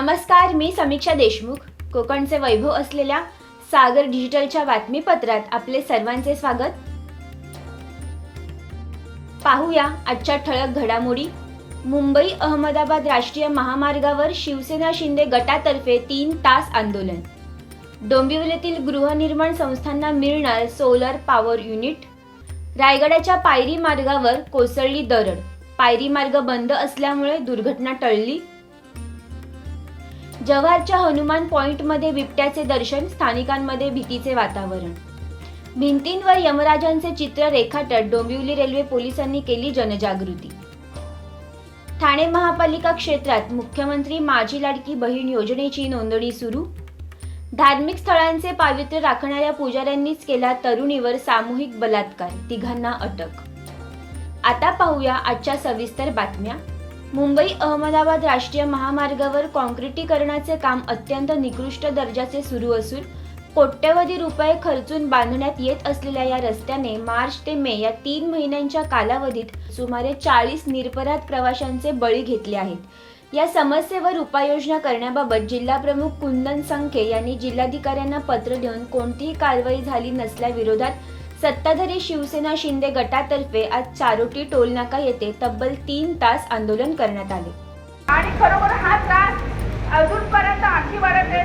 नमस्कार, मी समीक्षा देशमुख. कोकणचे वैभव असलेल्या सागर डिजिटलच्या बातमीपत्रात आपले सर्वांचे स्वागत. पाहूया आजच्या ठळक घडामोडी. मुंबई अहमदाबाद राष्ट्रीय महामार्गावर शिवसेना शिंदे गटातर्फे 3 तास आंदोलन. डोंबिवलीतील गृहनिर्माण संस्थांना मिळणार सोलर पॉवर युनिट. रायगडाच्या पायरी मार्गावर कोसळली दरड. पायरी मार्ग बंद असल्यामुळे दुर्घटना टळली. जव्हारच्या हनुमान पॉइंटमध्ये बिबट्याचे दर्शन, स्थानिकांमध्ये भीतीचे वातावरण. भिंतींवर यमराजांचे चित्र रेखाटत डोंबिवली रेल्वे पोलिसांनी केली जनजागृती. ठाणे महापालिका क्षेत्रात मुख्यमंत्री माझी लाडकी बहीण योजनेची नोंदणी सुरू. धार्मिक स्थळांचे पावित्र्य राखणाऱ्या पुजाऱ्यांनीच केला तरुणीवर सामूहिक बलात्कार, 3घांना अटक. आता पाहूया आजच्या सविस्तर बातम्या. मुंबई अहमदाबाद राष्ट्रीय महामार्गावर कॉन्क्रिटीकरणाचे काम अत्यंत निकृष्ट दर्जाचे सुरू असून कोट्यवधी रुपये खर्चून बांधण्यात येत असलेल्या या रस्त्याने मार्च ते मे या 3 महिन्यांच्या कालावधीत सुमारे 40 निरपराध प्रवाशांचे बळी घेतले आहेत. या समस्येवर उपाययोजना करण्याबाबत जिल्हाप्रमुख कुंदन संखे यांनी जिल्हाधिकाऱ्यांना पत्र देऊन कोणतीही कारवाई झाली नसल्याविरोधात सत्ताधारी शिवसेना शिंदे गटातर्फे आज चारोटी टोलनाका येथे तब्बल 3 तास आंदोलन करण्यात आले. आणि खरोखर हा त्रास अजूनपर्यंत आणखी वाढत आहे.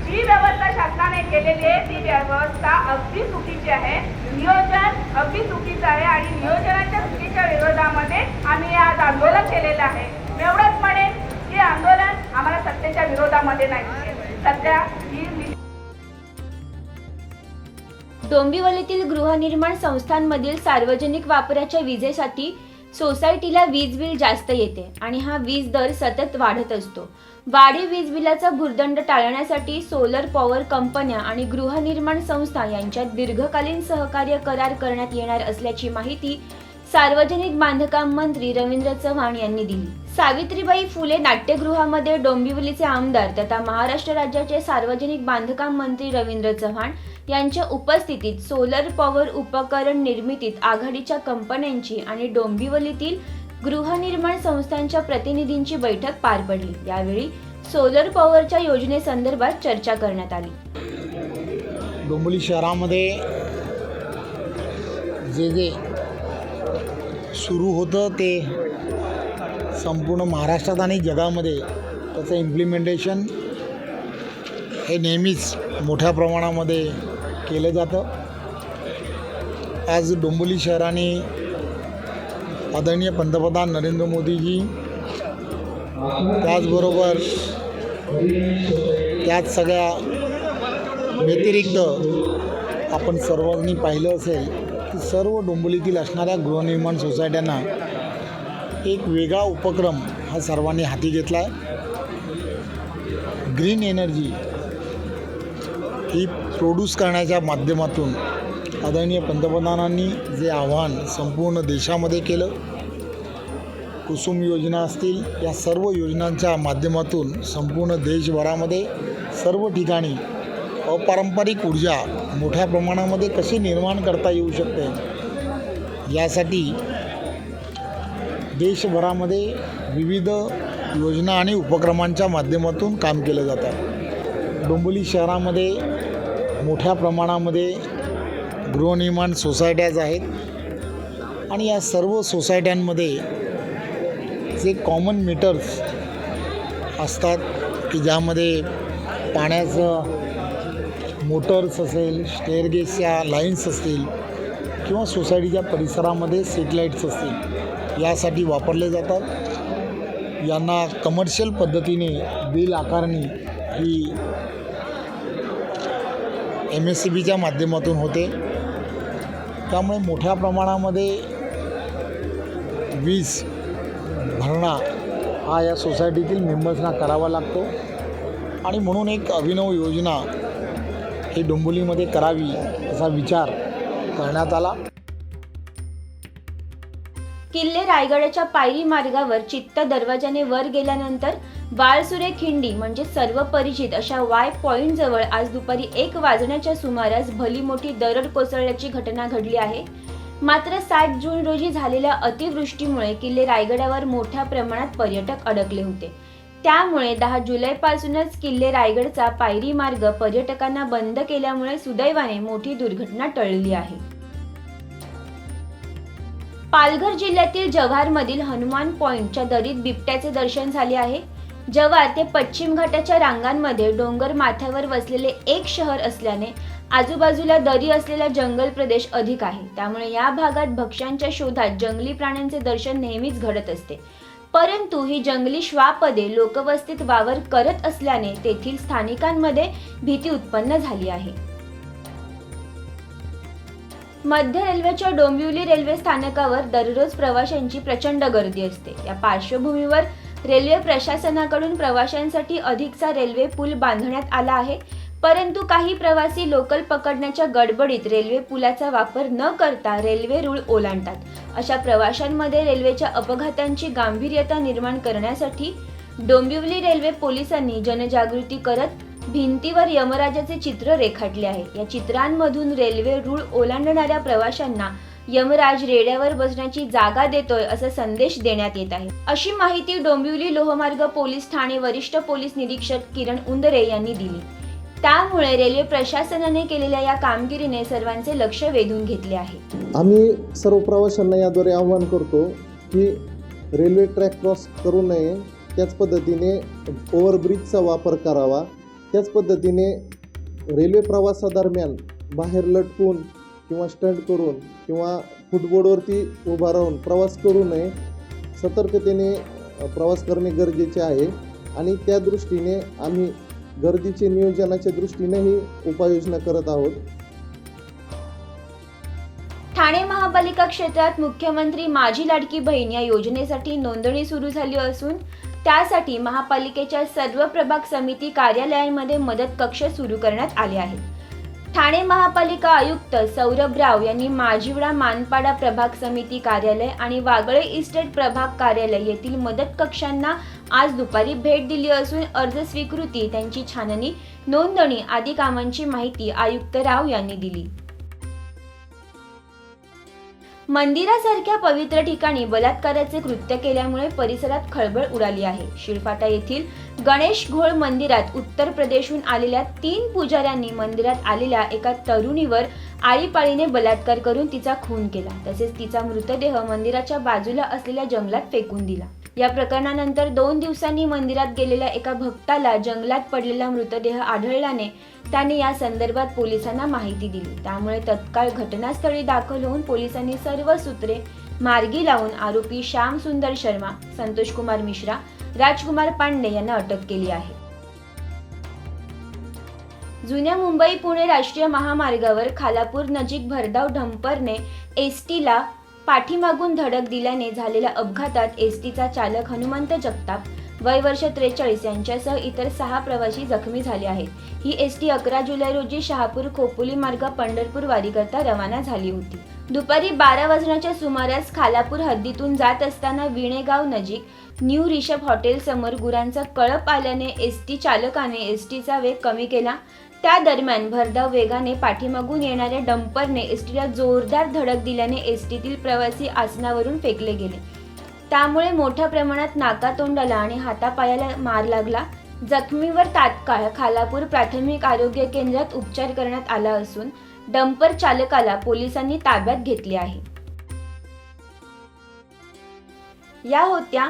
जी व्यवस्था शासनाने केलेली आहे ती व्यवस्था अगदी चुकीची आहे. नियोजन अगदी चुकीचं आहे आणि नियोजनाच्या चुकीच्या विरोधामध्ये आम्ही आज आंदोलन केलेलं आहे. मी एवढंच म्हणेन की आंदोलन आम्हाला सत्तेच्या विरोधामध्ये नाही, सध्या ही डोंबिवलीतील गृहनिर्माण संस्थांमधील सार्वजनिक वापराच्या विजेसाठी सोसायटीला वीज बिल जास्त येते आणि हा वीज दर सतत वाढत असतो. वाढीव वीज बिलाचा भुर्दंड टाळण्यासाठी सोलर पॉवर कंपन्या आणि गृहनिर्माण संस्था यांच्यात दीर्घकालीन सहकार्य करार करण्यात येणार असल्याची माहिती सार्वजनिक बांधकाम मंत्री रवींद्र चव्हाण यांनी दिली. सावित्रीबाई फुले नाट्यगृहामध्ये डोंबिवलीचे आमदार तथा महाराष्ट्र राज्याचे सार्वजनिक बांधकाम मंत्री रवींद्र चव्हाण यांच्या उपस्थितीत सोलर पॉवर उपकरण निर्मितीत आघाडीच्या कंपन्यांची आणि डोंबिवलीतील गृहनिर्माण संस्थांच्या प्रतिनिधींची बैठक पार पडली. यावेळी सोलर पॉवरच्या योजनेसंदर्भात चर्चा करण्यात आली. डोंबिवली शहरामध्ये जे सुरू होतं ते संपूर्ण महाराष्ट्रात आणि जगामध्ये त्याचं इम्प्लिमेंटेशन हे नेहमीच मोठ्या प्रमाणामध्ये केलं जातं. आज डोंबिवली शहराने आदरणीय पंतप्रधान नरेंद्र मोदीजी, त्याचबरोबर त्याच सगळ्या व्यतिरिक्त आपण सर्वांनी पाहिलं असेल की सर्व डोंबिवलीतील असणाऱ्या गृहनिर्माण सोसायट्यांना एक वेगळा उपक्रम हा सर्वांनी हाती घेतला आहे. ग्रीन एनर्जी ही प्रोड्यूस करण्याच्या माध्यमातून आदरणीय पंतप्रधानांनी जे आव्हान संपूर्ण देशामध्ये केलं, कुसुम योजना असतील, या सर्व योजनांच्या माध्यमातून संपूर्ण देशभरामध्ये सर्व ठिकाणी अपारंपरिक ऊर्जा मोठ्या प्रमाणामध्ये कशी निर्माण करता येऊ शकते यासाठी देशभरामध्ये विविध योजना आणि उपक्रमांच्या माध्यमातून काम केलं जातं. डोंबिवली शहरामध्ये मोठ्या प्रमाणामध्ये गृहनिर्माण सोसायट्याज आहेत आणि या सर्व सोसायट्यांमध्ये जे कॉमन मीटर्स असतात की ज्यामध्ये पाण्याचं मोटर्स असेल, स्टेअरगेसच्या लाईन्स असतील किंवा सोसायटीच्या परिसरामध्ये सेटेलाईट्स असतील, यासाठी वापरले जातात. यांना कमर्शियल पद्धतीने बिल आकारणी ही MSCBच्या माध्यमातून होते. त्यामुळे मोठ्या प्रमाणामध्ये वीज भरणा हा या सोसायटीतील मेंबर्सना करावा लागतो आणि म्हणून एक अभिनव योजना ही डोंबिवलीमध्ये करावी असा विचार करण्यात आला. किल्ले रायगडाच्या पायरी मार्गावर चित्त दरवाजाने वर गेल्यानंतर वाळसुरे खिंडी म्हणजे सर्व परिचित अशा वाय पॉइंट जवळ आज दुपारी 1 वाजण्याच्या सुमारास भली मोठी दरड कोसळल्याची घटना घडली आहे. मात्र 7 जून रोजी झालेल्या अतिवृष्टीमुळे किल्ले रायगडावर मोठ्या प्रमाणात पर्यटक अडकले होते. त्यामुळे 10 जुलैपासूनच किल्ले रायगडचा पायरी मार्ग पर्यटकांना बंद केल्यामुळे सुदैवाने मोठी दुर्घटना टळली आहे. पालघर जिल्ह्यातील जव्हारमधील हनुमान पॉइंटच्या दरीत बिबट्याचे दर्शन झाले आहे. जव्हार ते पश्चिम घाटाच्या रांगांमध्ये डोंगर माथ्यावर वसलेले एक शहर असल्याने आजूबाजूला दरी असलेला जंगल प्रदेश अधिक आहे. त्यामुळे या भागात भक्ष्यांच्या शोधात जंगली प्राण्यांचे दर्शन नेहमीच घडत असते. परंतु ही जंगली श्वापदे लोकवस्तीत वावर करत असल्याने तेथील स्थानिकांमध्ये भीती उत्पन्न झाली आहे. मध्य रेल्वेच्या डोंबिवली रेल्वे स्थानकावर दररोज प्रवाशांची प्रचंड गर्दी असते. या पार्श्वभूमीवर रेल्वे प्रशासनाकडून प्रवाशांसाठी अधिकचा रेल्वे पूल बांधण्यात आला आहे. परंतु काही प्रवासी लोकल पकडण्याच्या गडबडीत रेल्वे पुलाचा वापर न करता रेल्वे रूळ ओलांडतात. अशा प्रवाशांमध्ये रेल्वेच्या अपघातांची गांभीर्यता निर्माण करण्यासाठी डोंबिवली रेल्वे पोलिसांनी जनजागृती करत भिंतीवर यमराजाचे चित्र रेखाटले आहे. या चित्रांमधून रेल्वे रूळ ओलांडणाऱ्या प्रवाशांना यमराज रेड्यावर बसण्याची जागा देतोय असा संदेश देण्यात येत आहे. अशी माहिती डोंबिवली लोहमार्ग पोलीस ठाणे वरिष्ठ पोलीस निरीक्षक किरण उंदरे यांनी दिली. त्यामुळे रेल्वे प्रशासनाने केलेल्या या कामगिरीने सर्वांचे लक्ष वेधून घेतले आहे. आम्ही सर्व प्रवाशांना याद्वारे आवाहन करतो की रेल्वे ट्रॅक क्रॉस करू नये, त्याच पद्धतीने ओव्हरब्रिजचा वापर करावा, त्याच पद्धतीने रेल्वे प्रवासादरम्यान बाहेर लटकून किंवा स्टंट करून किंवा फुटबोर्डवरती उभा राहून प्रवास करू नये. सतर्कतेने प्रवास करणे गरजेचे आहे आणि त्या दृष्टीने आम्ही गर्दीचे नियोजनाच्या दृष्टीनेही उपाययोजना करत आहोत. ठाणे महापालिका क्षेत्रात मुख्यमंत्री माझी लाडकी बहीण या योजनेसाठी नोंदणी सुरू झाली असून त्यासाठी महापालिकेच्या सर्व प्रभाग समिती कार्यालयांमध्ये मदत कक्ष सुरू करण्यात आले आहेत. ठाणे महापालिका आयुक्त सौरभ राव यांनी माझिवडा मानपाडा प्रभाग समिती कार्यालय आणि वागळे इस्टेट प्रभाग कार्यालय येथील मदत कक्षांना आज दुपारी भेट दिली असून अर्ज स्वीकृती, त्यांची छाननी, नोंदणी आदी कामांची माहिती आयुक्त राव यांनी दिली. मंदिरासारख्या पवित्र ठिकाणी बलात्काराचे कृत्य केल्यामुळे परिसरात खळबळ उडाली आहे. शिळफाटा येथील गणेश घोळ मंदिरात उत्तर प्रदेशहून आलेल्या 3 पुजाऱ्यांनी मंदिरात आलेल्या एका तरुणीवर आळीपाळीने बलात्कार करून तिचा खून केला. तसेच तिचा मृतदेह मंदिराच्या बाजूला असलेल्या जंगलात फेकून दिला. या प्रकरणानंतर 2 दिवसांनी मंदिरात गेलेल्या एका भक्ताला जंगलात पडलेला मृतदेह आढळल्याने त्याने या संदर्भात पोलिसांना माहिती दिली. त्यामुळे तत्काळ घटनास्थळी दाखल होऊन पोलिसांनी सर्व सूत्रे मार्गी लावून आरोपी श्याम सुंदर शर्मा, संतोष कुमार मिश्रा, राजकुमार पांडे यांना अटक केली आहे. जुन्या मुंबई पुणे राष्ट्रीय महामार्गावर खालापूर नजीक भरधाव डंपरने एसटीला पाठीमागून धडक दिल्याने झालेल्या अपघातात एसटीचा चालक हनुमंत जगताप वय वर्ष 43 यांच्यासह इतर 6 प्रवासी जखमी झाले आहेत. ही एसटी 11 जुलै रोजी शहापूर खोपोली मार्ग पंढरपूर वारीकरता रवाना झाली होती. दुपारी 12 वाजण्याच्या सुमारास खालापूर हद्दीतून जात असताना विणेगाव नजीक न्यू रिषभ हॉटेल समोर गुरांचा कळप आल्याने एसटी चालकाने एसटीचा वेग कमी केला. त्या दरम्यान भरधाव वेगाने पाठीमागून येणाऱ्या डंपरने एसटीला जोरदार धडक दिल्याने एसटीतील प्रवासी आसनावरून फेकले गेले. त्यामुळे मोठ्या प्रमाणात नाकातोंडाला आणि हातापायाला मार लागला. जखमीवर तात्काळ खालापूर प्राथमिक आरोग्य केंद्रात उपचार करण्यात आला असून डंपर चालकाला पोलिसांनी ताब्यात घेतले आहे. या होत्या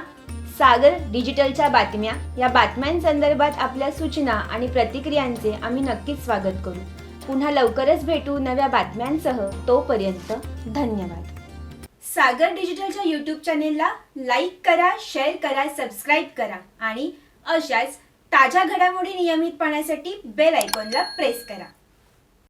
सागर डिजिटलच्या बातम्या. या बातम्यांसंदर्भात आपल्या सूचना आणि प्रतिक्रियांचे आम्ही नक्कीच स्वागत करू. पुन्हा लवकरच भेटू नव्या बातम्यांसह. तोपर्यंत धन्यवाद. सागर डिजिटलच्या YouTube चॅनेलला लाईक करा, शेअर करा, सबस्क्राईब करा आणि अशाच ताज्या घडामोडी नियमित पाहण्यासाठी बेल आयकॉनला प्रेस करा.